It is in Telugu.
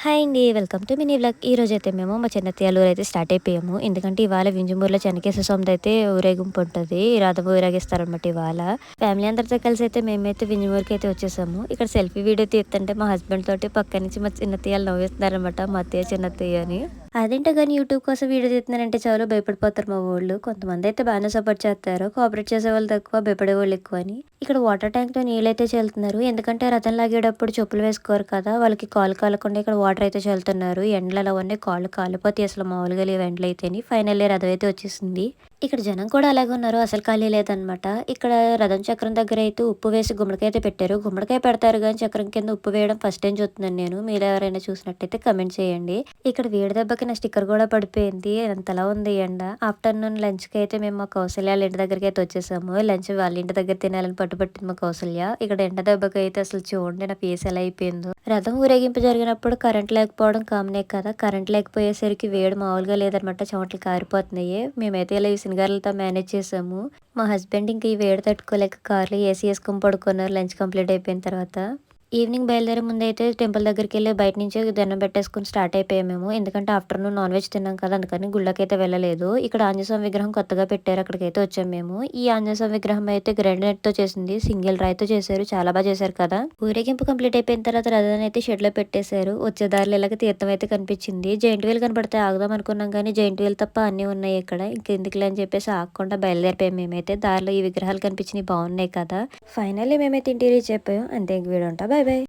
హాయ్ అండి. Welcome to mini vlog. ఈరోజైతే మేము మా చిన్నత్తయ్య ఊరైతే స్టార్ట్ అయిపోయాము. ఎందుకంటే ఇవాళ వింజమూరులో చెన్నకేశవ స్వామిదైతే ఊరేగింపు ఉంటది. రథం ఊరేగిస్తారనమాట ఇవాళ. ఫ్యామిలీ అందరితో కలిసి అయితే మేమైతే వింజమూరుకైతే వచ్చేసాము. ఇక్కడ సెల్ఫీ వీడియో తీస్తుంటే మా హస్బెండ్ తోటి పక్క నుంచి మా చిన్నత్తయ్యలు నవ్విస్తున్నారనమాట. మా అత్తయ్య, చిన్నత్తయ్య అని. అదేంటో గాని యూట్యూబ్ కోసం వీడియో తీస్తున్నానంటే చాలు భయపడిపోతారు మా వోళ్ళు. కొంతమంది అయితే బాగానే సపోర్ట్ చేస్తారు. కోఆపరేట్ చేసేవాళ్ళు తక్కువ, భయపడేవాళ్ళు ఎక్కువ అని. ఇక్కడ వాటర్ ట్యాంక్‌తో నీళ్ళైతే చల్లుతున్నారు. ఎందుకంటే రథం లాగేటప్పుడు చెప్పులు వేసుకోరు కదా! వాళ్ళకి కాళ్ళు కాలకుండా ఇక్కడ వాటర్ అయితే చల్లుతున్నారు. ఎండలు అవన్నీ కాళ్ళు కాలిపోతాయి అసలు మామూలుగా లేవు ఎండలైతేని. ఫైనల్లీ రథం అయితే వచ్చేసింది. ఇక్కడ జనం కూడా అలాగే ఉన్నారు. అసలు ఖాళీ లేదనమాట. ఇక్కడ రథం చక్రం దగ్గర అయితే ఉప్పు వేసి గుమ్మడికాయ అయితే పెట్టారు. గుమ్మడికాయ పెడతారు గానీ చక్రం కింద ఉప్పు వేయడం ఫస్ట్ టైమ్ చూస్తున్నాను నేను. మీరు ఎవరైనా చూసినట్టయితే కామెంట్ చేయండి. ఇక్కడ వేడి దెబ్బకి నా స్టిక్కర్ కూడా పడిపోయింది. అంతలా ఉంది ఎండ. ఆఫ్టర్‌నూన్ లంచ్‌కి అయితే మేము మా కౌసల్య వాళ్ళ ఇంటి దగ్గరికి అయితే వచ్చేసాము. లంచ్ వాళ్ళ ఇంటి దగ్గర తినాలని పట్టుబట్టింది మా కౌసల్య. ఇక్కడ ఎండ దెబ్బకి అయితే అసలు చూడండి నా ఫేస్ ఎలా అయిపోయిందో. రథం ఊరేగింపు జరిగినప్పుడు కరెంట్ లేకపోవడం కామనే కదా! కరెంట్ లేకపోయేసరికి వేడి మామూలుగా లేదనమాట. చెమటలు కారిపోతున్నాయి. మేమైతే ఇలా ఈ సినిగారులతో మేనేజ్ చేసాము. మా హస్బెండ్ ఇంక ఈ వేడి తట్టుకోలేక కార్‌లో ఏసీ యేసుకొని పడుకున్నారు లంచ్ కంప్లీట్ అయిపోయిన తర్వాత. ఈవినింగ్ బయలుదేరే ముందైతే టెంపుల్ దగ్గరికెళ్ళి బయట నుంచే దండం పెట్టేసుకొని స్టార్ట్ అయిపోయాము మేము. ఎందుకంటే ఆఫ్టర్‌నూన్ నాన్ వెజ్ తిన్నాం కదా! అందుకని గుళ్ళకైతే వెళ్ళలేదు. ఇక్కడ ఆంజనేయ స్వామి విగ్రహం కొత్తగా పెట్టారు. అక్కడికైతే వచ్చాము మేము. ఈ ఆంజనేయ స్వామి విగ్రహం అయితే గ్రానైట్‌తో చేసింది. సింగిల్ రాయితో చేశారు. చాలా చేశారు కదా! ఊరేగింపు కంప్లీట్ అయిపోయిన తర్వాత రథాన్ని అయితే షెడ్‌లో పెట్టేశారు. వచ్చే దారిలో ఇలాగ తీర్థం అయితే కనిపించింది. జెయింట్ వీల్ కనపడితే ఆగుదాం అనుకున్నాం కానీ జెయింట్ వీల్ తప్ప అన్నీ ఉన్నాయి ఇక్కడ. ఇంకెందుకులే అని చెప్పేసి ఆగకుండా బయలుదేరిపోయాము మేమైతే. దారిలో ఈ విగ్రహాలు కనిపించినయి బాగున్నాయి కదా! ఫైనల్లీ మేమైతే ఇంటికి రీచ్ అయిపోయాం. అంతే ఇంక వీడియో ఉంటా. Bye bye.